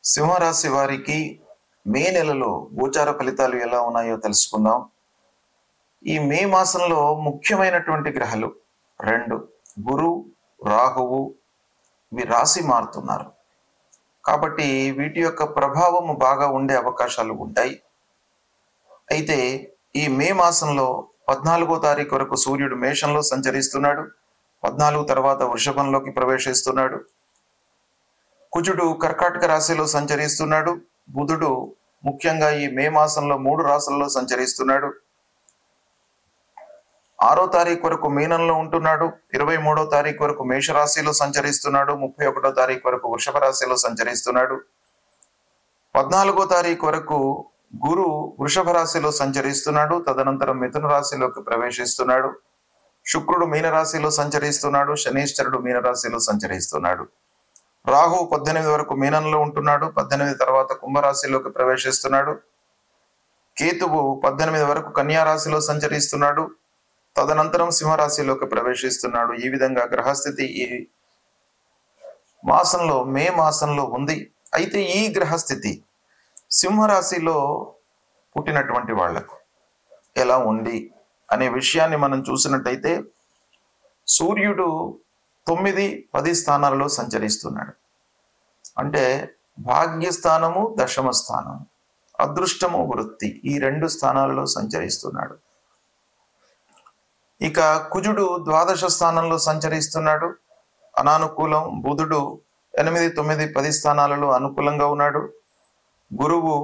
సింహరాశి వారికి మే నెలలో గోచార ఫలితాలు ఎలా ఉన్నాయో తెలుసుకుందాం. ఈ మే మాసంలో ముఖ్యమైనటువంటి గ్రహాలు రెండు, గురు, రాహువు రాశి మారుతున్నారు. కాబట్టి వీటి యొక్క ప్రభావం బాగా ఉండే అవకాశాలు ఉంటాయి. అయితే ఈ మే మాసంలో 14వ తారీఖు వరకు సూర్యుడు మేషంలో సంచరిస్తున్నాడు. 14 తర్వాత వృషభంలోకి ప్రవేశిస్తున్నాడు. కుజుడు కర్కాటక రాశిలో సంచరిస్తున్నాడు. బుధుడు ముఖ్యంగా ఈ మే మాసంలో 3 రాశుల్లో సంచరిస్తున్నాడు. 6వ తారీఖు వరకు మీనంలో ఉంటున్నాడు. 23వ తారీఖు వరకు మేషరాశిలో సంచరిస్తున్నాడు. 31వ తారీఖు వరకు వృషభ రాశిలో సంచరిస్తున్నాడు. 14వ తారీఖు వరకు గురు వృషభ రాశిలో సంచరిస్తున్నాడు. తదనంతరం మిథున రాశిలోకి ప్రవేశిస్తున్నాడు. శుక్రుడు మీనరాశిలో సంచరిస్తున్నాడు. శనీశ్వరుడు మీనరాశిలో సంచరిస్తున్నాడు. రాహు 18 వరకు మీనంలో ఉంటున్నాడు. 18 తర్వాత కుంభరాశిలోకి ప్రవేశిస్తున్నాడు. కేతువు 18 వరకు కన్యా రాశిలో సంచరిస్తున్నాడు. తదనంతరం సింహరాశిలోకి ప్రవేశిస్తున్నాడు. ఈ విధంగా గ్రహస్థితి ఈ మాసంలో మే మాసంలో ఉంది. అయితే ఈ గ్రహస్థితి సింహరాశిలో పుట్టినటువంటి వాళ్లకు ఎలా ఉంది అనే విషయాన్ని మనం చూసినట్టయితే, సూర్యుడు 9, 10 స్థానాలలో సంచరిస్తున్నాడు. అంటే భాగ్యస్థానము, దశమ స్థానము, అదృష్టము, వృత్తి, ఈ 2 స్థానాలలో సంచరిస్తున్నాడు. ఇక కుజుడు ద్వాదశ స్థానంలో సంచరిస్తున్నాడు, అనానుకూలం. బుధుడు 8, 9, 10 స్థానాలలో అనుకూలంగా ఉన్నాడు. గురువు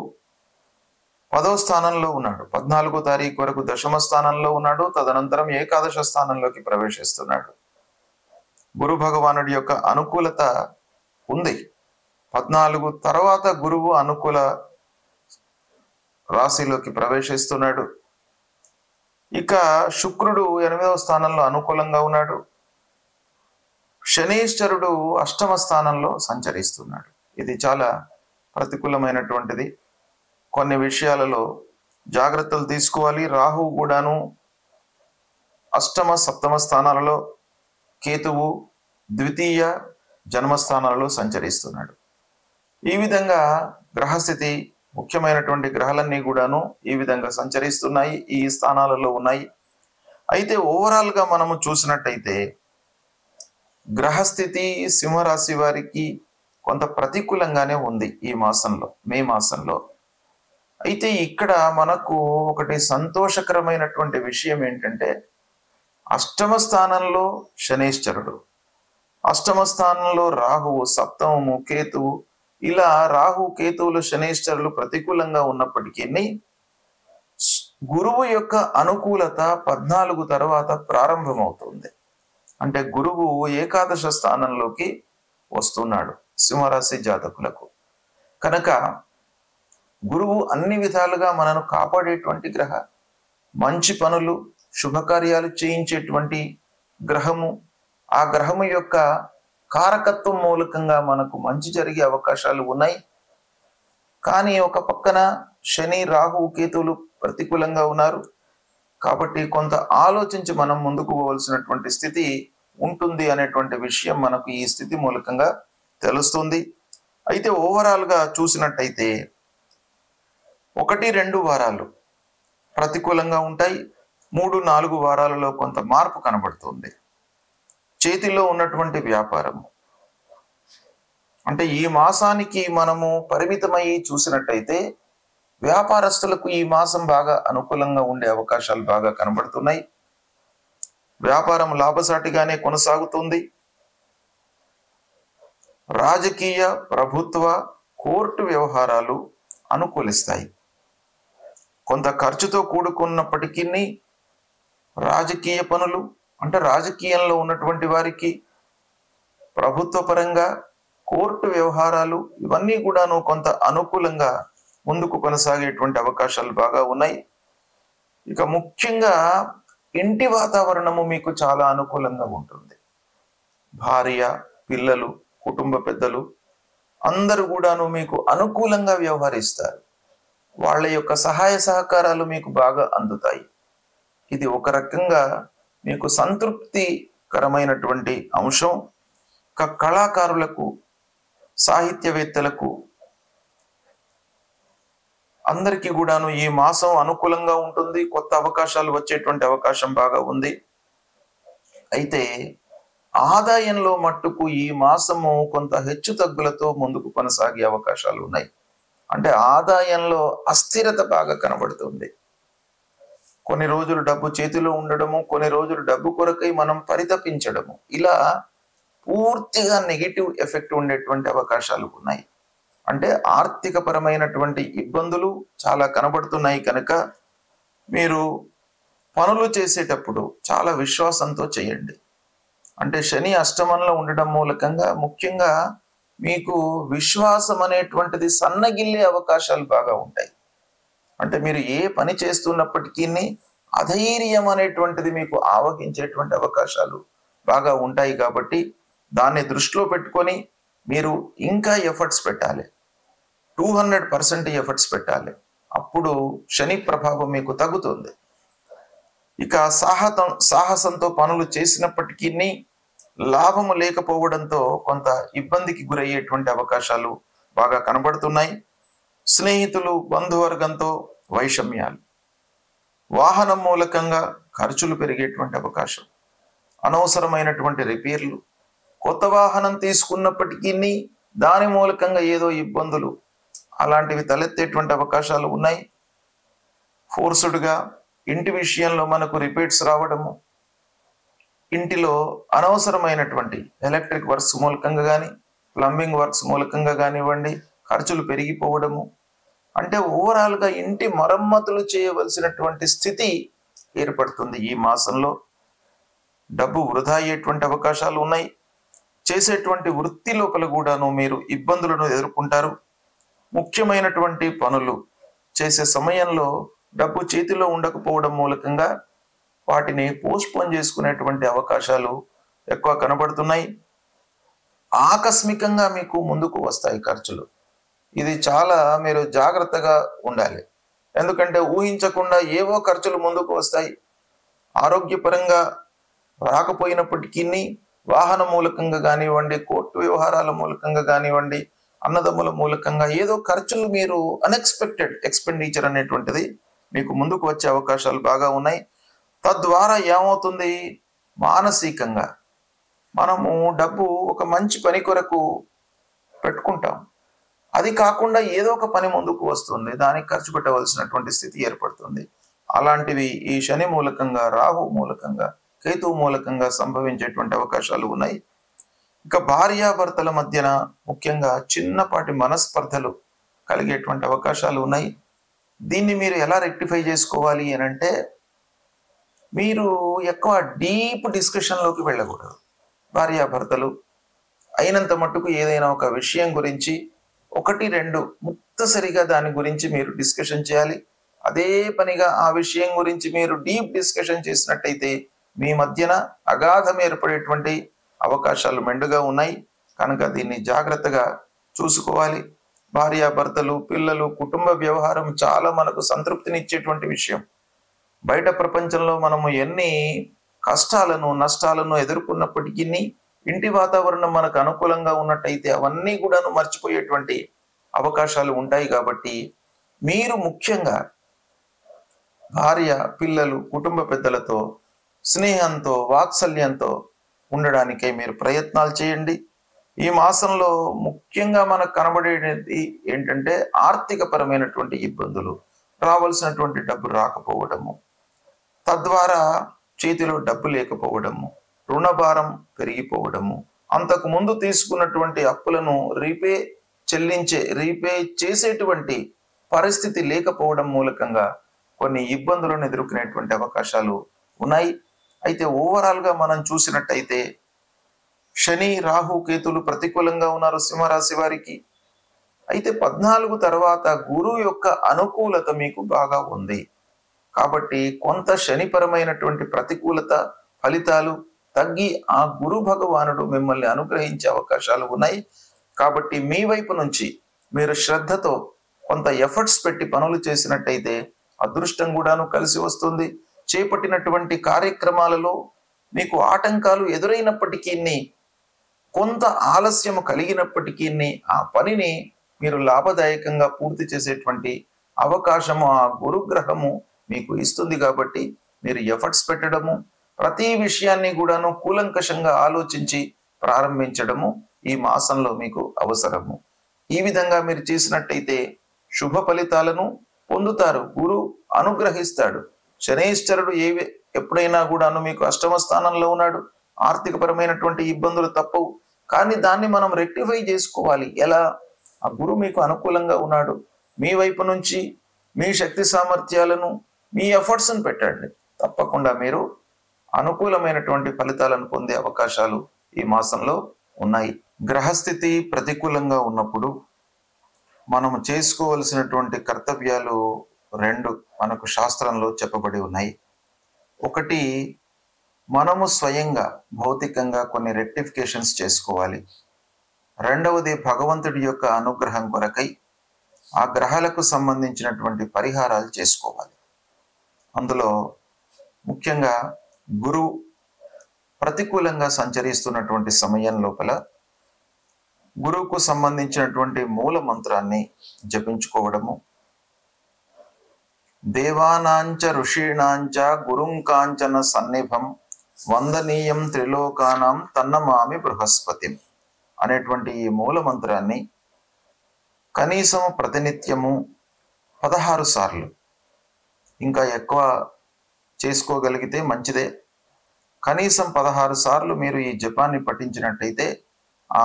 10వ స్థానంలో ఉన్నాడు. 14వ తారీఖు వరకు దశమ స్థానంలో ఉన్నాడు. తదనంతరం ఏకాదశ స్థానంలోకి ప్రవేశిస్తున్నాడు. గురు భగవానుడి యొక్క అనుకూలత ఉంది. 14 తర్వాత గురువు అనుకూల రాశిలోకి ప్రవేశిస్తున్నాడు. ఇక శుక్రుడు 8వ స్థానంలో అనుకూలంగా ఉన్నాడు. శనీశ్వరుడు 8వ స్థానంలో సంచరిస్తున్నాడు. ఇది చాలా ప్రతికూలమైనటువంటిది. కొన్ని విషయాలలో జాగ్రత్తలు తీసుకోవాలి. రాహువు కూడాను 8వ, 7వ స్థానాలలో, కేతువు ద్వితీయ జన్మస్థానాలలో సంచరిస్తున్నాడు. ఈ విధంగా గ్రహస్థితి ముఖ్యమైనటువంటి గ్రహాలన్నీ కూడాను ఈ విధంగా సంచరిస్తున్నాయి, ఈ స్థానాలలో ఉన్నాయి. అయితే ఓవరాల్ గా మనము చూసినట్టయితే గ్రహస్థితి సింహరాశి వారికి కొంత ప్రతికూలంగానే ఉంది ఈ మాసంలో, మే మాసంలో. అయితే ఇక్కడ మనకు ఒకటి సంతోషకరమైనటువంటి విషయం ఏంటంటే, 8వ స్థానంలో శనీశ్వరుడు, 8వ స్థానంలో రాహువు, 7వ కేతువు. ఇలా రాహు, కేతువులు, శనీశ్వరులు ప్రతికూలంగా ఉన్నప్పటికీ గురువు యొక్క అనుకూలత 14 తర్వాత ప్రారంభమవుతుంది. అంటే గురువు ఏకాదశ స్థానంలోకి వస్తున్నాడు సింహరాశి జాతకులకు. కనుక గురువు అన్ని విధాలుగా మనను కాపాడేటువంటి గ్రహ, మంచి పనులు, శుభకార్యాలు చేయించేటువంటి గ్రహము. ఆ గ్రహము యొక్క కారకత్వం మూలకంగా మనకు మంచి జరిగే అవకాశాలు ఉన్నాయి. కానీ ఒక పక్కన శని, రాహు, కేతువులు ప్రతికూలంగా ఉన్నారు. కాబట్టి కొంత ఆలోచించి మనం ముందుకు పోవలసినటువంటి స్థితి ఉంటుంది అనేటువంటి విషయం మనకు ఈ స్థితి మూలకంగా తెలుస్తుంది. అయితే ఓవరాల్ గా చూసినట్టయితే 1, 2 వారాలు ప్రతికూలంగా ఉంటాయి. 3, 4 వారాలలో కొంత మార్పు కనబడుతుంది. చేతిలో ఉన్నటువంటి వ్యాపారం అంటే ఈ మాసానికి మనము పరిమితమయ్యి చూసినట్టయితే వ్యాపారస్తులకు ఈ మాసం బాగా అనుకూలంగా ఉండే అవకాశాలు బాగా కనబడుతున్నాయి. వ్యాపారం లాభసాటిగానే కొనసాగుతుంది. రాజకీయ, ప్రభుత్వ, కోర్టు వ్యవహారాలు అనుకూలిస్తాయి. కొంత ఖర్చుతో కూడుకున్నప్పటికీ రాజకీయ పనులు, అంటే రాజకీయంలో ఉన్నటువంటి వారికి, ప్రభుత్వ పరంగా, కోర్టు వ్యవహారాలు, ఇవన్నీ కూడాను కొంత అనుకూలంగా ముందుకు కొనసాగేటువంటి అవకాశాలు బాగా ఉన్నాయి. ఇక ముఖ్యంగా ఇంటి వాతావరణము మీకు చాలా అనుకూలంగా ఉంటుంది. భార్య, పిల్లలు, కుటుంబ పెద్దలు అందరూ కూడాను మీకు అనుకూలంగా వ్యవహరిస్తారు. వాళ్ళ యొక్క సహాయ సహకారాలు మీకు బాగా అందుతాయి. ఇది ఒక రకంగా మీకు సంతృప్తికరమైనటువంటి అంశం. కళాకారులకు, సాహిత్యవేత్తలకు అందరికీ కూడాను ఈ మాసం అనుకూలంగా ఉంటుంది. కొత్త అవకాశాలు వచ్చేటువంటి అవకాశం బాగా ఉంది. అయితే ఆదాయంలో మట్టుకు ఈ మాసము కొంత హెచ్చు తగ్గులతో ముందుకు కొనసాగే అవకాశాలు ఉన్నాయి. అంటే ఆదాయంలో అస్థిరత బాగా కనబడుతుంది. కొన్ని రోజులు డబ్బు చేతిలో ఉండడము, కొన్ని రోజులు డబ్బు కొరకై మనం పరితపించడము, ఇలా పూర్తిగా నెగిటివ్ ఎఫెక్ట్ ఉండేటువంటి అవకాశాలు ఉన్నాయి. అంటే ఆర్థిక పరమైనటువంటి ఇబ్బందులు చాలా కనబడుతున్నాయి కనుక మీరు పనులు చేసేటప్పుడు చాలా విశ్వాసంతో చేయండి. అంటే శని అష్టమంలో ఉండడం మూలకంగా ముఖ్యంగా మీకు విశ్వాసం అనేటువంటిది సన్నగిల్లే అవకాశాలు బాగా ఉంటాయి. అంటే మీరు ఏ పని చేస్తున్నప్పటికీ అధైర్యం అనేటువంటిది మీకు ఆవగించేటువంటి అవకాశాలు బాగా ఉంటాయి. కాబట్టి దాన్ని దృష్టిలో పెట్టుకొని మీరు ఇంకా ఎఫర్ట్స్ పెట్టాలి. 200% ఎఫర్ట్స్ పెట్టాలి. అప్పుడు శని ప్రభావం మీకు తగ్గుతుంది. ఇక సాహసంతో పనులు చేసినప్పటికీ లాభము లేకపోవడంతో కొంత ఇబ్బందికి గురయ్యేటువంటి అవకాశాలు బాగా కనబడుతున్నాయి. స్నేహితులు బంధువర్గంతో వైషమ్యాలు, వాహనం మూలకంగా ఖర్చులు పెరిగేటువంటి అవకాశం, అనవసరమైనటువంటి రిపేర్లు, కొత్త వాహనం తీసుకున్నప్పటికీ దాని మూలకంగా ఏదో ఇబ్బందులు అలాంటివి తలెత్తేటువంటి అవకాశాలు ఉన్నాయి. ఫోర్స్డ్గా ఇంటి విషయంలో మనకు రిపేట్స్ రావడము, ఇంటిలో అనవసరమైనటువంటి ఎలక్ట్రిక్ వర్క్స్ మూలకంగా కానీ ప్లంబింగ్ వర్క్స్ మూలకంగా కానివ్వండి ఖర్చులు పెరిగిపోవడము, అంటే ఓవరాల్గా ఇంటి మరమ్మతులు చేయవలసినటువంటి స్థితి ఏర్పడుతుంది. ఈ మాసంలో డబ్బు వృధా అయ్యేటువంటి అవకాశాలు ఉన్నాయి. చేసేటువంటి వృత్తి లోపల కూడాను మీరు ఇబ్బందులను ఎదుర్కొంటారు. ముఖ్యమైనటువంటి పనులు చేసే సమయంలో డబ్బు చేతిలో ఉండకపోవడం మూలకంగా వాటిని పోస్ట్పోన్ చేసుకునేటువంటి అవకాశాలు ఎక్కువ కనబడుతున్నాయి. ఆకస్మికంగా మీకు ముందుకు వస్తాయి ఖర్చులు. ఇది చాలా మీరు జాగ్రత్తగా ఉండాలి. ఎందుకంటే ఊహించకుండా ఏవో ఖర్చులు ముందుకు వస్తాయి. ఆరోగ్యపరంగా రాకపోయినప్పటికీ వాహన మూలకంగా కానివ్వండి, కోర్టు వ్యవహారాల మూలకంగా కానివ్వండి, అన్నదమ్ముల మూలకంగా ఏదో ఖర్చులు మీరు అన్ఎక్స్పెక్టెడ్ ఎక్స్పెండిచర్ అనేటువంటిది మీకు ముందుకు వచ్చే అవకాశాలు బాగా ఉన్నాయి. తద్వారా ఏమవుతుంది, మానసికంగా మనము డబ్బు ఒక మంచి పని కొరకు పెట్టుకుంటాం, అది కాకుండా ఏదో ఒక పని ముందుకు వస్తుంది, దానికి ఖర్చు పెట్టవలసినటువంటి స్థితి ఏర్పడుతుంది. అలాంటివి ఈ శని మూలకంగా, రాహు మూలకంగా, కేతువు మూలకంగా సంభవించేటువంటి అవకాశాలు ఉన్నాయి. ఇక భార్యాభర్తల మధ్యన ముఖ్యంగా చిన్నపాటి మనస్పర్ధలు కలిగేటువంటి అవకాశాలు ఉన్నాయి. దీన్ని మీరు ఎలా రెక్టిఫై చేసుకోవాలి అని అంటే, మీరు ఎక్కువ డీప్ డిస్కషన్లోకి వెళ్ళకూడదు. భార్యాభర్తలు అయినంత మట్టుకు ఏదైనా ఒక విషయం గురించి 1-2 ముక్తసరిగా దాని గురించి మీరు డిస్కషన్ చేయాలి. అదే పనిగా ఆ విషయం గురించి మీరు డీప్ డిస్కషన్ చేసినట్టయితే మీ మధ్యన అగాధం ఏర్పడేటువంటి అవకాశాలు మెండుగా ఉన్నాయి. కనుక దీన్ని జాగ్రత్తగా చూసుకోవాలి. భార్యాభర్తలు, పిల్లలు, కుటుంబ వ్యవహారం చాలా మనకు సంతృప్తినిచ్చేటువంటి విషయం. బయట ప్రపంచంలో మనము ఎన్ని కష్టాలను, నష్టాలను ఎదుర్కొన్నప్పటికీ ఇంటి వాతావరణం మనకు అనుకూలంగా ఉన్నట్టయితే అవన్నీ కూడాను మర్చిపోయేటువంటి అవకాశాలు ఉంటాయి. కాబట్టి మీరు ముఖ్యంగా భార్య, పిల్లలు, కుటుంబ పెద్దలతో స్నేహంతో, వాత్సల్యంతో ఉండడానికై మీరు ప్రయత్నాలు చేయండి. ఈ మాసంలో ముఖ్యంగా మనకు కనబడేది ఏంటంటే ఆర్థిక పరమైనటువంటి ఇబ్బందులు, రావాల్సినటువంటి డబ్బు రాకపోవడము, తద్వారా చేతిలో డబ్బు లేకపోవడము, రుణభారం పెరిగిపోవడము, అంతకు ముందు తీసుకున్నటువంటి అప్పులను రీపే చేసేటువంటి పరిస్థితి లేకపోవడం మూలకంగా కొన్ని ఇబ్బందులను ఎదుర్కొనేటువంటి అవకాశాలు ఉన్నాయి. అయితే ఓవరాల్గా మనం చూసినట్టయితే శని, రాహు, కేతులు ప్రతికూలంగా ఉన్నారు సింహరాశి వారికి. అయితే 14 తర్వాత గురువు యొక్క అనుకూలత మీకు బాగా ఉంది. కాబట్టి కొంత శనిపరమైనటువంటి ప్రతికూలత ఫలితాలు తగ్గి ఆ గురు భగవానుడు మిమ్మల్ని అనుగ్రహించే అవకాశాలు ఉన్నాయి. కాబట్టి మీ వైపు నుంచి మీరు శ్రద్ధతో కొంత ఎఫర్ట్స్ పెట్టి పనులు చేసినట్టయితే అదృష్టం కూడాను కలిసి వస్తుంది. చేపట్టినటువంటి కార్యక్రమాలలో మీకు ఆటంకాలు ఎదురైనప్పటికీ, కొంత ఆలస్యం కలిగినప్పటికీ ఆ పనిని మీరు లాభదాయకంగా పూర్తి చేసేటువంటి అవకాశము ఆ గురుగ్రహము మీకు ఇస్తుంది. కాబట్టి మీరు ఎఫర్ట్స్ పెట్టడము, ప్రతి విషయాన్ని కూడాను కూలంకషంగా ఆలోచించి ప్రారంభించడము ఈ మాసంలో మీకు అవసరము. ఈ విధంగా మీరు చేసినట్టయితే శుభ ఫలితాలను పొందుతారు. గురు అనుగ్రహిస్తాడు. శనైశ్వరుడు ఎప్పుడైనా కూడాను మీకు అష్టమ స్థానంలో ఉన్నాడు. ఆర్థిక పరమైనటువంటి ఇబ్బందులు తప్పవు. కానీ దాన్ని మనం రెక్టిఫై చేసుకోవాలి. ఎలా? ఆ గురువు మీకు అనుకూలంగా ఉన్నాడు. మీ వైపు నుంచి మీ శక్తి సామర్థ్యాలను, మీ ఎఫర్ట్స్ని పెట్టండి. తప్పకుండా మీరు అనుకూలమైనటువంటి ఫలితాలను పొందే అవకాశాలు ఈ మాసంలో ఉన్నాయి. గ్రహస్థితి ప్రతికూలంగా ఉన్నప్పుడు మనము చేసుకోవలసినటువంటి కర్తవ్యాలు 2 మనకు శాస్త్రంలో చెప్పబడి ఉన్నాయి. ఒకటి, మనము స్వయంగా భౌతికంగా కొన్ని రెక్టిఫికేషన్స్ చేసుకోవాలి. రెండవది, భగవంతుడి యొక్క అనుగ్రహం కొరకై ఆ గ్రహాలకు సంబంధించినటువంటి పరిహారాలు చేసుకోవాలి. అందులో ముఖ్యంగా గురువు ప్రతికూలంగా సంచరిస్తున్నటువంటి సమయం లోపల గురువుకు సంబంధించినటువంటి మూల మంత్రాన్ని జపించుకోవడము, దేవానాంచ ఋషీణాంచ గురుం కాంచన సన్నిభం వందనీయం త్రిలోకానాం తన్నమామి బృహస్పతి అనేటువంటి ఈ మూల మంత్రాన్ని కనీసం ప్రతినిత్యము 16 సార్లు, ఇంకా ఎక్కువ చేసుకోగలిగితే మంచిదే, కనీసం 16 సార్లు మీరు ఈ జపాన్ని పఠించినట్టయితే ఆ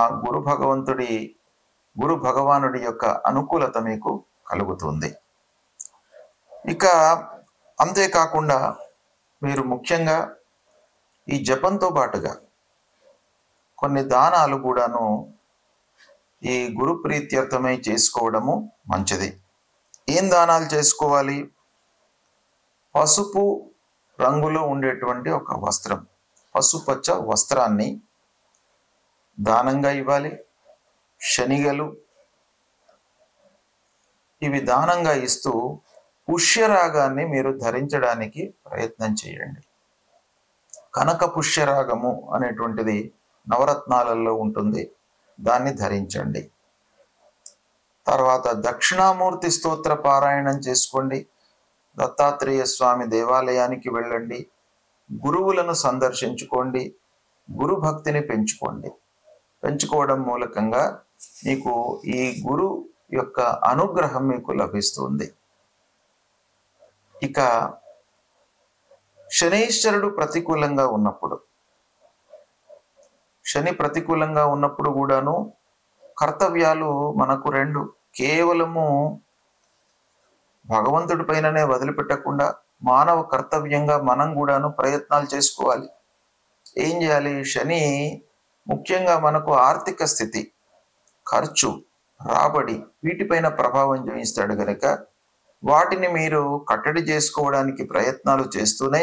గురు భగవానుడి యొక్క అనుకూలత మీకు కలుగుతుంది. ఇక అంతేకాకుండా మీరు ముఖ్యంగా ఈ జపంతో పాటుగా కొన్ని దానాలు కూడాను ఈ గురు ప్రీత్యర్థమై చేసుకోవడము మంచిది. ఏం దానాలు చేసుకోవాలి? పసుపు రంగులో ఉండేటువంటి ఒక వస్త్రం, పసుపచ్చ వస్త్రాన్ని దానంగా ఇవ్వాలి. శనిగలు ఇవి దానంగా ఇస్తూ పుష్యరాగాన్ని మీరు ధరించడానికి ప్రయత్నం చేయండి. కనక పుష్యరాగము అనేటువంటిది నవరత్నాలలో ఉంటుంది, దాన్ని ధరించండి. తర్వాత దక్షిణామూర్తి స్తోత్ర పారాయణం చేసుకోండి. దత్తాత్రేయ స్వామి దేవాలయానికి వెళ్ళండి. గురువులను సందర్శించుకోండి. గురు భక్తిని పెంచుకోవడం మూలకంగా మీకు ఈ గురు యొక్క అనుగ్రహం మీకు లభిస్తుంది. ఇక శనైశ్వరుడు ప్రతికూలంగా ఉన్నప్పుడు, శని ప్రతికూలంగా ఉన్నప్పుడు కూడాను కర్తవ్యాలు మనకు 2. కేవలము భగవంతుడి పైననే వదిలిపెట్టకుండా మానవ కర్తవ్యంగా మనం కూడాను ప్రయత్నాలు చేసుకోవాలి. ఏం చేయాలి? శని ముఖ్యంగా మనకు ఆర్థిక స్థితి, ఖర్చు, రాబడి వీటిపైన ప్రభావం చూపిస్తాడు కనుక వాటిని మీరు కట్టడి చేసుకోవడానికి ప్రయత్నాలు చేస్తూనే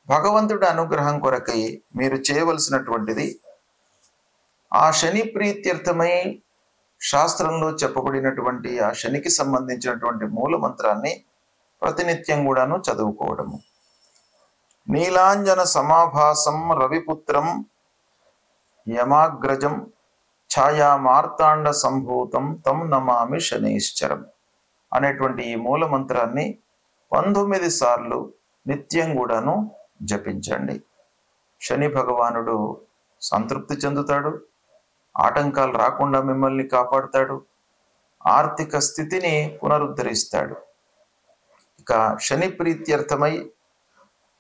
భగవంతుడి అనుగ్రహం కొరకై మీరు చేయవలసినటువంటిది ఆ శని ప్రీత్యర్థమై శాస్త్రంలో చెప్పబడినటువంటి ఆ శనికి సంబంధించినటువంటి మూల మంత్రాన్ని ప్రతినిత్యం కూడాను చదువుకోవడము. నీలాంజన సమాభాసం రవిపుత్రం యమాగ్రజం ఛాయా మార్తాండ సంభూతం తం నమామి శనైశ్చరం అనేటువంటి ఈ మూల మంత్రాన్ని 19 సార్లు నిత్యం కూడాను జపించండి. శని భగవానుడు సంతృప్తి చెందుతాడు, ఆటంకాలు రాకుండా మిమ్మల్ని కాపాడుతాడు, ఆర్థిక స్థితిని పునరుద్ధరిస్తాడు. ఇక శని ప్రీత్యర్థమై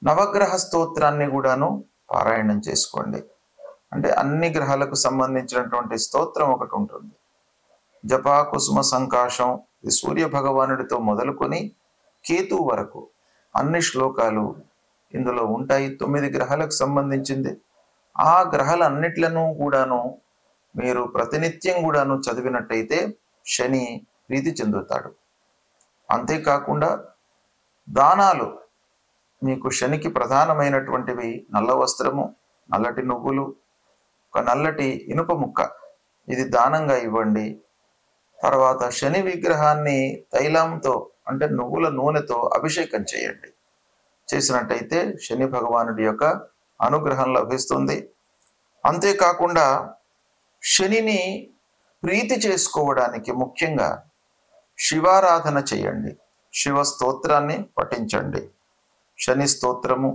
నవగ్రహ స్తోత్రాన్ని కూడాను పారాయణం చేసుకోండి. అంటే అన్ని గ్రహాలకు సంబంధించినటువంటి స్తోత్రం ఒకటి ఉంటుంది. జపా కుసుమ సంకాశం, ఇది సూర్య భగవానుడితో మొదలుకొని కేతు వరకు అన్ని శ్లోకాలు ఇందులో ఉంటాయి. 9 గ్రహాలకు సంబంధించింది. ఆ గ్రహాలన్నిట్లను కూడాను మీరు ప్రతినిత్యం కూడాను చదివినట్టయితే శని ప్రీతి చెందుతాడు. అంతేకాకుండా దానాలు మీకు శనికి ప్రధానమైనటువంటివి నల్ల వస్త్రము, నల్లటి నువ్వులు, ఒక నల్లటి ఇనుప ముక్క, ఇది దానంగా ఇవ్వండి. తర్వాత శని విగ్రహాన్ని తైలంతో అంటే నువ్వుల నూనెతో అభిషేకం చేయండి. చేసినట్టయితే శని భగవానుడి యొక్క అనుగ్రహం లభిస్తుంది. అంతేకాకుండా శనిని ప్రీతి చేసుకోవడానికి ముఖ్యంగా శివారాధన చేయండి, శివ స్తోత్రాన్ని పఠించండి. శని స్తోత్రము,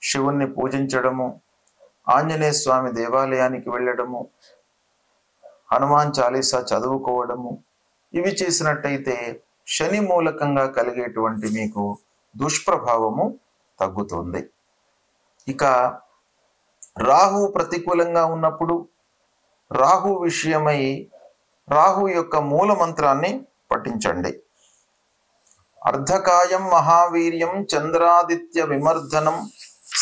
శివుణ్ణి పూజించడము, ఆంజనేయ స్వామి దేవాలయానికి వెళ్ళడము, హనుమాన్ చాలీసా చదువుకోవడము, ఇవి చేసినట్టయితే శని మూలకంగా కలిగేటువంటి మీకు దుష్ప్రభావము తగ్గుతుంది. ఇక రాహు ప్రతికూలంగా ఉన్నప్పుడు రాహు విషయమై రాహు యొక్క మూల మంత్రాన్ని పఠించండి. అర్ధకాయం మహావీర్యం చంద్రాదిత్య విమర్ధనం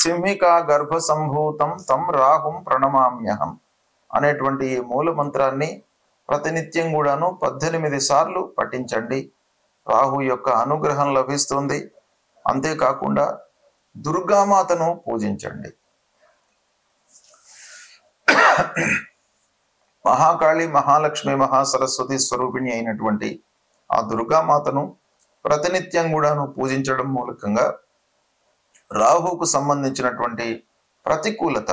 సింహికా గర్భ సంభూతం తం రాహుం ప్రణమామ్యహం అనేటువంటి ఈ మూల మంత్రాన్ని ప్రతినిత్యం కూడాను 18 సార్లు పఠించండి. రాహు యొక్క అనుగ్రహం లభిస్తుంది. అంతేకాకుండా దుర్గామాతను పూజించండి. మహాకాళి, మహాలక్ష్మి, మహాసరస్వతి స్వరూపిణి అయినటువంటి ఆ దుర్గామాతను ప్రతినిత్యం కూడాను పూజించడం మూలకంగా రాహుకు సంబంధించినటువంటి ప్రతికూలత,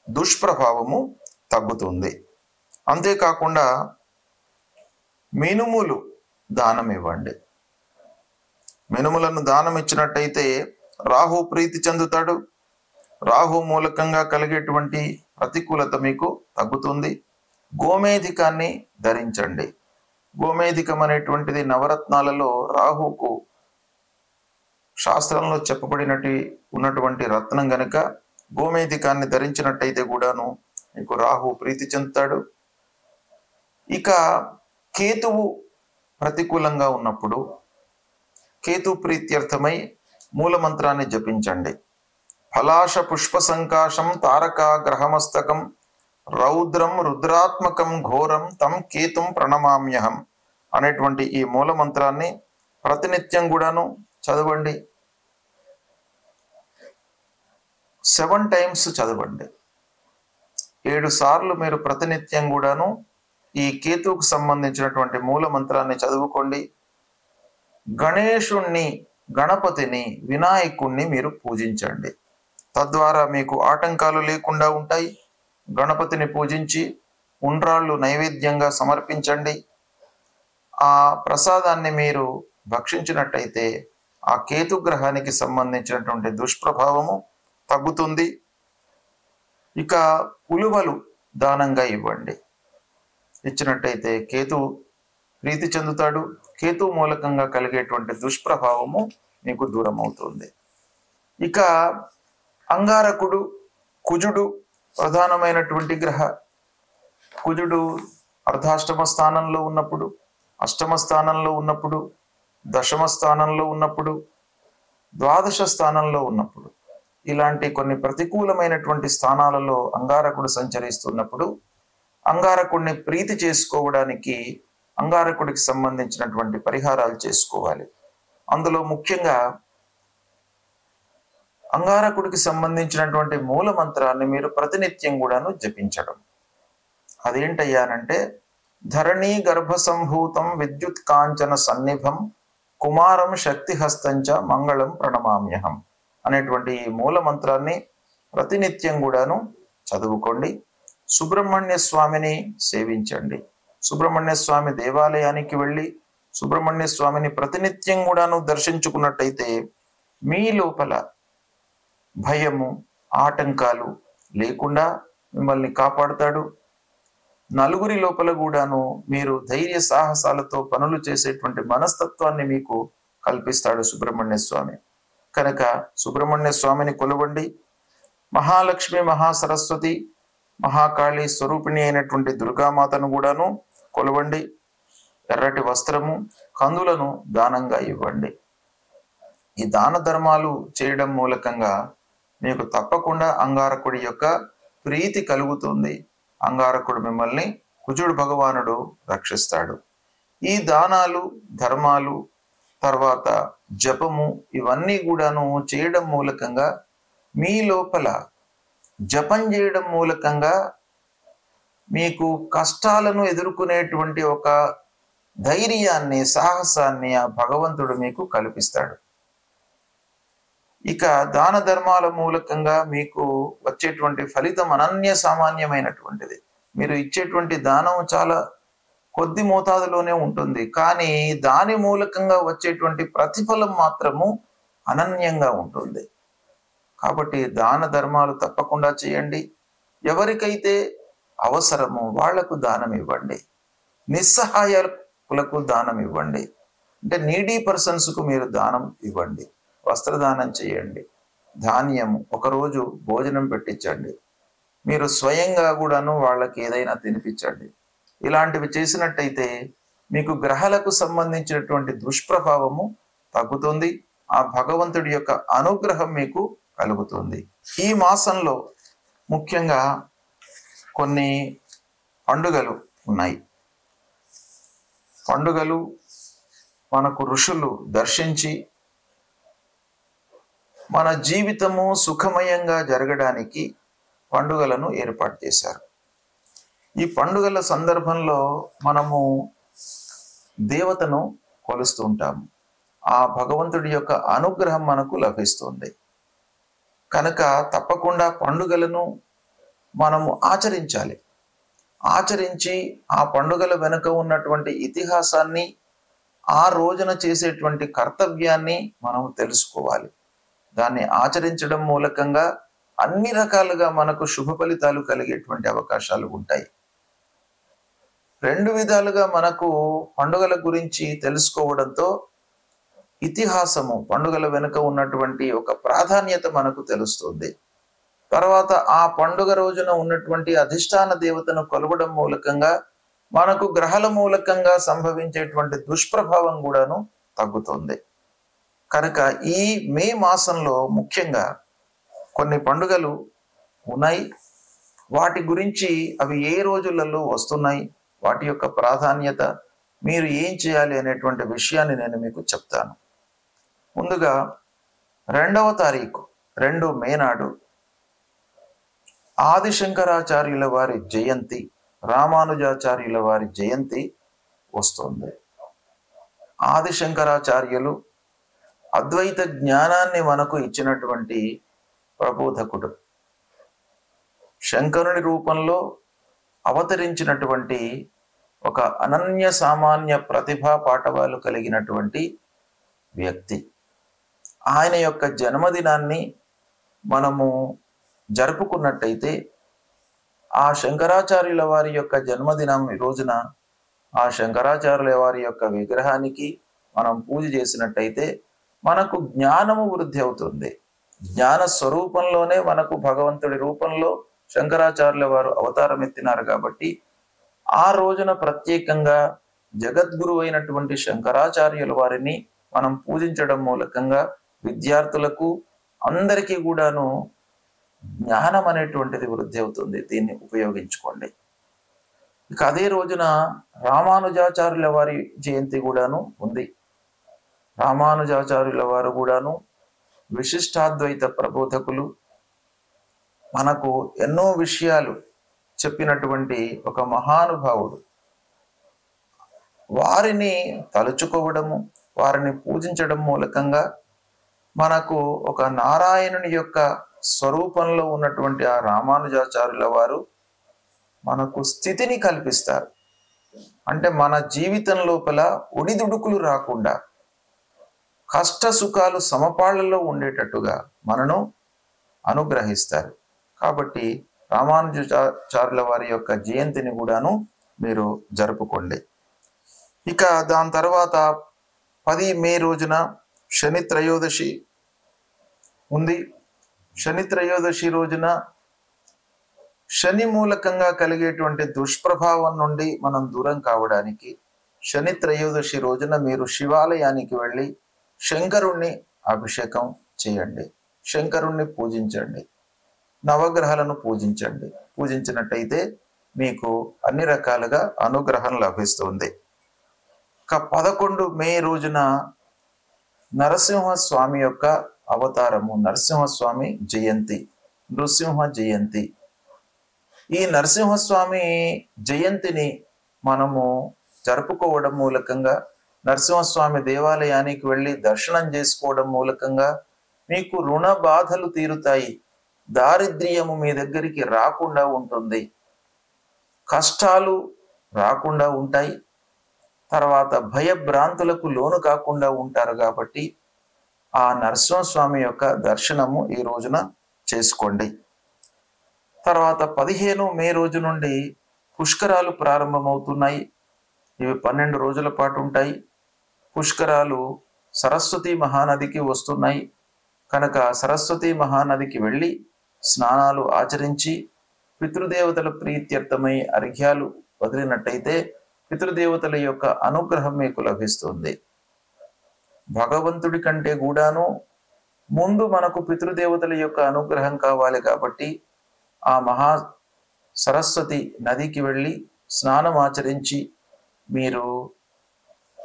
దుష్ప్రభావము తగ్గుతుంది. అంతేకాకుండా మినుములు దానం ఇవ్వండి. మినుములను దానం ఇచ్చినట్టయితే రాహు ప్రీతి చెందుతాడు. రాహు మూలకంగా కలిగేటువంటి ప్రతికూలత మీకు తగ్గుతుంది. గోమేధికాన్ని ధరించండి. గోమేధికం అనేటువంటిది నవరత్నాలలో రాహుకు శాస్త్రంలో చెప్పబడినట్టు ఉన్నటువంటి రత్నం గనుక గోమేధికాన్ని ధరించినట్టయితే కూడాను మీకు రాహు ప్రీతి చెందుతాడు. ఇక కేతువు ప్రతికూలంగా ఉన్నప్పుడు కేతు ప్రీత్యర్థమై మూలమంత్రాన్ని జపించండి. ఫలాశ పుష్ప సంకాశం తారకా గ్రహమస్తకం రౌద్రం రుద్రాత్మకం ఘోరం తం కేతుం ప్రణమామ్యహం అనేటువంటి ఈ మూలమంత్రాన్ని ప్రతినిత్యం కూడాను చదవండి. 7 times చదవండి. 7 సార్లు మీరు ప్రతినిత్యం కూడాను ఈ కేతువుకు సంబంధించినటువంటి మూల మంత్రాన్ని చదువుకోండి. గణేశుణ్ణి, గణపతిని, వినాయకుణ్ణి మీరు పూజించండి. తద్వారా మీకు ఆటంకాలు లేకుండా ఉంటాయి. గణపతిని పూజించి ఉండ్రాళ్ళు నైవేద్యంగా సమర్పించండి. ఆ ప్రసాదాన్ని మీరు భక్షించినట్టయితే ఆ కేతు గ్రహానికి సంబంధించినటువంటి దుష్ప్రభావము తగ్గుతుంది. ఇక ఉలువలు దానంగా ఇవ్వండి. ఇచ్చినట్టయితే కేతు ప్రీతి చెందుతాడు. కేతు మూలకంగా కలిగేటువంటి దుష్ప్రభావము మీకు దూరం అవుతుంది. ఇక అంగారకుడు, కుజుడు ప్రధానమైనటువంటి గ్రహ. కుజుడు అర్ధాష్టమ స్థానంలో ఉన్నప్పుడు, అష్టమ స్థానంలో ఉన్నప్పుడు, దశమ స్థానంలో ఉన్నప్పుడు, ద్వాదశ స్థానంలో ఉన్నప్పుడు, ఇలాంటి కొన్ని ప్రతికూలమైనటువంటి స్థానాలలో అంగారకుడు సంచరిస్తున్నప్పుడు అంగారకుడిని ప్రీతి చేసుకోవడానికి అంగారకుడికి సంబంధించినటువంటి పరిహారాలు చేసుకోవాలి. అందులో ముఖ్యంగా అంగారకుడికి సంబంధించినటువంటి మూల మంత్రాన్ని మీరు ప్రతినిత్యం కూడాను జపించడం. అదేంటయ్యానంటే ధరణీ గర్భ సంభూతం విద్యుత్ కాంచన సన్నిభం కుమారం శక్తిహస్తంచ మంగళం ప్రణమామ్యహం అనేటువంటి ఈ మూల మంత్రాన్ని ప్రతినిత్యం కూడాను చదువుకోండి. సుబ్రహ్మణ్య స్వామిని సేవించండి. సుబ్రహ్మణ్య స్వామి దేవాలయానికి వెళ్ళి సుబ్రహ్మణ్య స్వామిని ప్రతినిత్యం కూడాను దర్శించుకున్నట్టయితే మీ లోపల భయము, ఆటంకాలు లేకుండా మిమ్మల్ని కాపాడుతాడు. నలుగురి లోపల కూడాను మీరు ధైర్య సాహసాలతో పనులు చేసేటువంటి మనస్తత్వాన్ని మీకు కల్పిస్తాడు సుబ్రహ్మణ్య స్వామి. కనుక సుబ్రహ్మణ్య స్వామిని కొలవండి. మహాలక్ష్మి, మహాసరస్వతి, మహాకాళి స్వరూపిణి అయినటువంటి దుర్గామాతను కూడాను కొలవండి. ఎర్రటి వస్త్రము, కందులను దానంగా ఇవ్వండి. ఈ దాన ధర్మాలు చేయడం మూలకంగా మీకు తప్పకుండా అంగారకుడి యొక్క ప్రీతి కలుగుతుంది. అంగారకుడు మిమ్మల్ని కుజుడు భగవానుడు రక్షిస్తాడు. ఈ దానాలు, ధర్మాలు, తర్వాత జపము ఇవన్నీ కూడాను చేయడం మూలకంగా మీ లోపల జపం చేయడం మూలకంగా మీకు కష్టాలను ఎదుర్కొనేటువంటి ఒక ధైర్యాన్ని, సాహసాన్ని ఆ భగవంతుడు మీకు కల్పిస్తాడు. ఇక దాన ధర్మాల మూలకంగా మీకు వచ్చేటువంటి ఫలితం అనన్య సామాన్యమైనటువంటిది. మీరు ఇచ్చేటువంటి దానం చాలా కొద్ది మోతాదులోనే ఉంటుంది, కానీ దాని మూలకంగా వచ్చేటువంటి ప్రతిఫలం మాత్రము అనన్యంగా ఉంటుంది. కాబట్టి దాన ధర్మాలు తప్పకుండా చేయండి. ఎవరికైతే అవసరమో వాళ్లకు దానం ఇవ్వండి. నిస్సహాయకులకు దానం ఇవ్వండి. అంటే నీడీ పర్సన్స్కు మీరు దానం ఇవ్వండి. వస్త్రదానం చేయండి. ధాన్యము ఒకరోజు భోజనం పెట్టించండి. మీరు స్వయంగా కూడాను వాళ్ళకి ఏదైనా తినిపించండి. ఇలాంటివి చేసినట్టయితే మీకు గ్రహాలకు సంబంధించినటువంటి దుష్ప్రభావము తగ్గుతుంది. ఆ భగవంతుడి యొక్క అనుగ్రహం మీకు కలుగుతుంది. ఈ మాసంలో ముఖ్యంగా కొన్ని పండుగలు ఉన్నాయి. పండుగలు మనకు ఋషులు దర్శించి మన జీవితము సుఖమయంగా జరగడానికి పండుగలను ఏర్పాటు చేశారు. ఈ పండుగల సందర్భంలో మనము దేవతను కొలుస్తూ ఉంటాము. ఆ భగవంతుడి యొక్క అనుగ్రహం మనకు లభిస్తుంది. కనుక తప్పకుండా పండుగలను మనము ఆచరించాలి. ఆచరించి ఆ పండుగల వెనుక ఉన్నటువంటి ఇతిహాసాన్ని, ఆ రోజున చేసేటువంటి కర్తవ్యాన్ని మనం తెలుసుకోవాలి. దాన్ని ఆచరించడం మూలకంగా అన్ని రకాలుగా మనకు శుభ ఫలితాలు కలిగేటువంటి అవకాశాలు ఉంటాయి. రెండు విధాలుగా మనకు పండుగల గురించి తెలుసుకోవడంతో ఇతిహాసము, పండుగల వెనుక ఉన్నటువంటి ఒక ప్రాధాన్యత మనకు తెలుస్తుంది. తర్వాత ఆ పండుగ రోజున ఉన్నటువంటి అధిష్టాన దేవతను కొలవడం మూలకంగా మనకు గ్రహాల మూలకంగా సంభవించేటువంటి దుష్ప్రభావం కూడాను తగ్గుతుంది. కనుక ఈ మే మాసంలో ముఖ్యంగా కొన్ని పండుగలు ఉన్నాయి. వాటి గురించి అవి ఏ రోజులలో వస్తున్నాయి, వాటి యొక్క ప్రాధాన్యత, మీరు ఏం చేయాలి అనేటువంటి విషయాన్ని నేను మీకు చెప్తాను. ముందుగా 2వ తారీఖు 2 మే నాడు ఆదిశంకరాచార్యుల వారి జయంతి, రామానుజాచార్యుల వారి జయంతి వస్తుంది. ఆదిశంకరాచార్యులు అద్వైత జ్ఞానాన్ని మనకు ఇచ్చినటువంటి ప్రబోధకుడు. శంకరుని రూపంలో అవతరించినటువంటి ఒక అనన్య సామాన్య ప్రతిభా పాటవాలు కలిగినటువంటి వ్యక్తి. ఆయన యొక్క జన్మదినాన్ని మనము జరుపుకున్నట్టయితే, ఆ శంకరాచార్యుల వారి యొక్క జన్మదినం రోజున ఆ శంకరాచార్యుల వారి యొక్క విగ్రహానికి మనం పూజ చేసినట్టయితే మనకు జ్ఞానము వృద్ధి అవుతుంది. జ్ఞాన స్వరూపంలోనే మనకు భగవంతుడి రూపంలో శంకరాచార్యుల వారు అవతారం ఎత్తినారు. కాబట్టి ఆ రోజున ప్రత్యేకంగా జగద్గురు అయినటువంటి శంకరాచార్యుల వారిని మనం పూజించడం మూలకంగా విద్యార్థులకు అందరికీ కూడాను జ్ఞానం అనేటువంటిది వృద్ధి అవుతుంది. దీన్ని ఉపయోగించుకోండి. ఇక అదే రోజున రామానుజాచార్యుల వారి జయంతి కూడాను ఉంది. రామానుజాచార్యుల వారు కూడాను విశిష్టాద్వైత ప్రబోధకులు. మనకు ఎన్నో విషయాలు చెప్పినటువంటి ఒక మహానుభావుడు. వారిని తలుచుకోవడము, వారిని పూజించడం మూలకంగా మనకు ఒక నారాయణుని యొక్క స్వరూపంలో ఉన్నటువంటి ఆ రామానుజాచార్యుల వారు మనకు స్థితిని కల్పిస్తారు. అంటే మన జీవితం లోపల ఒడిదుడుకులు రాకుండా, కష్ట సుఖాలు సమపాళ్లలో ఉండేటట్టుగా మనను అనుగ్రహిస్తారు. కాబట్టి రామానుజాచార్యుల వారి యొక్క జయంతిని కూడాను మీరు జరుపుకోండి. ఇక దాని తర్వాత 10 మే రోజున శని త్రయోదశి ఉంది. శని త్రయోదశి రోజున శని మూలకంగా కలిగేటువంటి దుష్ప్రభావం నుండి మనం దూరం కావడానికి శని త్రయోదశి రోజున మీరు శివాలయానికి వెళ్ళి శంకరుణ్ణి అభిషేకం చేయండి, శంకరుణ్ణి పూజించండి, నవగ్రహాలను పూజించండి. పూజించినట్టయితే మీకు అన్ని రకాలుగా అనుగ్రహం లభిస్తుంది. ఇక 11 మే రోజున నరసింహస్వామి యొక్క అవతారము, నరసింహస్వామి జయంతి, నృసింహ జయంతి. ఈ నరసింహస్వామి జయంతిని మనము జరుపుకోవడం మూలకంగా, నరసింహస్వామి దేవాలయానికి వెళ్ళి దర్శనం చేసుకోవడం మూలకంగా మీకు రుణ బాధలు తీరుతాయి. దారిద్ర్యము మీ దగ్గరికి రాకుండా ఉంటుంది, కష్టాలు రాకుండా ఉంటాయి. తర్వాత భయభ్రాంతులకు లోను కాకుండా ఉంటారు కాబట్టి ఆ నరసింహస్వామి యొక్క దర్శనము ఈ రోజున చేసుకోండి. తర్వాత 15 మే రోజు నుండి పుష్కరాలు ప్రారంభమవుతున్నాయి. ఇవి 12 రోజుల పాటు ఉంటాయి. పుష్కరాలు సరస్వతి మహానదికి వస్తున్నాయి కనుక సరస్వతి మహానదికి వెళ్ళి స్నానాలు ఆచరించి పితృదేవతల ప్రీత్యర్థమై అర్ఘ్యాలు వదిలినట్టయితే పితృదేవతల యొక్క అనుగ్రహం మీకు లభిస్తుంది. భగవంతుడి కంటే కూడాను ముందు మనకు పితృదేవతల యొక్క అనుగ్రహం కావాలి కాబట్టి ఆ మహా సరస్వతి నదికి వెళ్ళి స్నానం ఆచరించి మీరు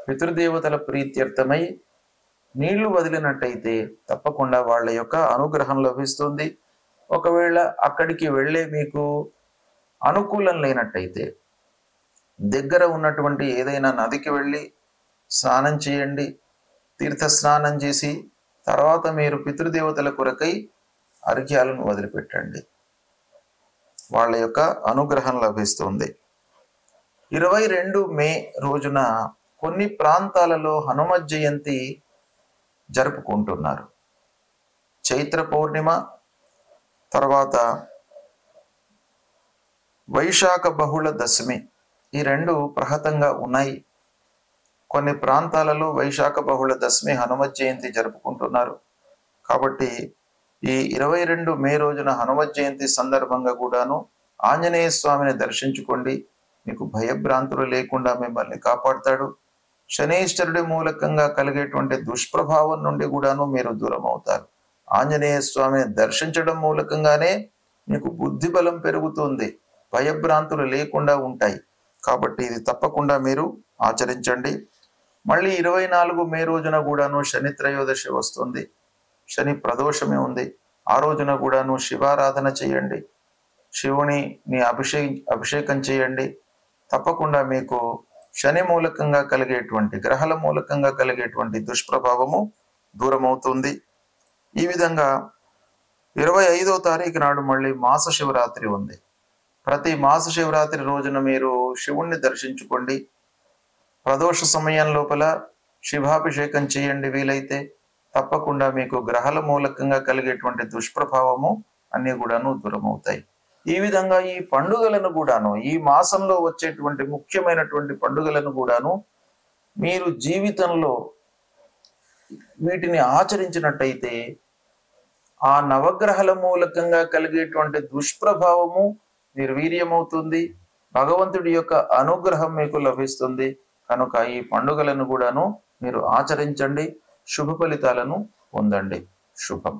పితృదేవతల ప్రీత్యర్థమై నీళ్లు వదిలినట్టయితే తప్పకుండా వాళ్ళ యొక్క అనుగ్రహం లభిస్తుంది. ఒకవేళ అక్కడికి వెళ్ళే మీకు అనుకూలం లేనట్టయితే దగ్గర ఉన్నటువంటి ఏదైనా నదికి వెళ్ళి స్నానం చేయండి. తీర్థ స్నానం చేసి తర్వాత మీరు పితృదేవతల కొరకై అర్ఘ్యాలను వదిలిపెట్టండి. వాళ్ళ యొక్క అనుగ్రహం లభిస్తుంది. 22 మే రోజున కొన్ని ప్రాంతాలలో హనుమ జయంతి జరుపుకుంటున్నారు. చైత్ర పౌర్ణిమ తర్వాత వైశాఖ బహుళ దశమి ఈ రెండు ప్రహతంగా ఉన్నాయి. కొన్ని ప్రాంతాలలో వైశాఖ బహుళ దశమి హనుమ జయంతి జరుపుకుంటున్నారు. కాబట్టి ఈ 22 మే రోజున హనుమ జయంతి సందర్భంగా కూడాను ఆంజనేయ స్వామిని దర్శించుకోండి. మీకు భయభ్రాంతులు లేకుండా మిమ్మల్ని కాపాడుతాడు. శనీశ్వరుడి మూలకంగా కలిగేటువంటి దుష్ప్రభావం నుండి కూడాను మీరు దూరం అవుతారు. ఆంజనేయ స్వామిని దర్శించడం మూలకంగానే మీకు బుద్ధి బలం పెరుగుతుంది, భయభ్రాంతులు లేకుండా ఉంటాయి. కాబట్టి ఇది తప్పకుండా మీరు ఆచరించండి. మళ్ళీ 24 మే రోజున కూడాను శని త్రయోదశి వస్తుంది. శని ప్రదోషమే ఉంది. ఆ రోజున కూడాను శివారాధన చేయండి. శివుని అభిషేకం చేయండి. తప్పకుండా మీకు శని మూలకంగా కలిగేటువంటి గ్రహాల మూలకంగా కలిగేటువంటి దుష్ప్రభావము దూరమవుతుంది. ఈ విధంగా 25వ తారీఖు నాడు మళ్ళీ మాస శివరాత్రి ఉంది. ప్రతి మాస శివరాత్రి రోజున మీరు శివుణ్ణి దర్శించుకోండి. ప్రదోష సమయం లోపల శివాభిషేకం చేయండి. వీలైతే తప్పకుండా మీకు గ్రహాల మూలకంగా కలిగేటువంటి దుష్ప్రభావము అన్ని కూడాను దూరమవుతాయి. ఈ విధంగా ఈ పండుగలను కూడాను ఈ మాసంలో వచ్చేటువంటి ముఖ్యమైనటువంటి పండుగలను కూడాను మీరు జీవితంలో వీటిని ఆచరించినట్టయితే ఆ నవగ్రహాల మూలకంగా కలిగేటువంటి దుష్ప్రభావము నిర్వీర్యమవుతుంది. భగవంతుడి యొక్క అనుగ్రహం మీకు లభిస్తుంది. కనుక ఈ పండుగలను కూడాను మీరు ఆచరించండి. శుభ ఫలితాలను పొందండి. శుభం.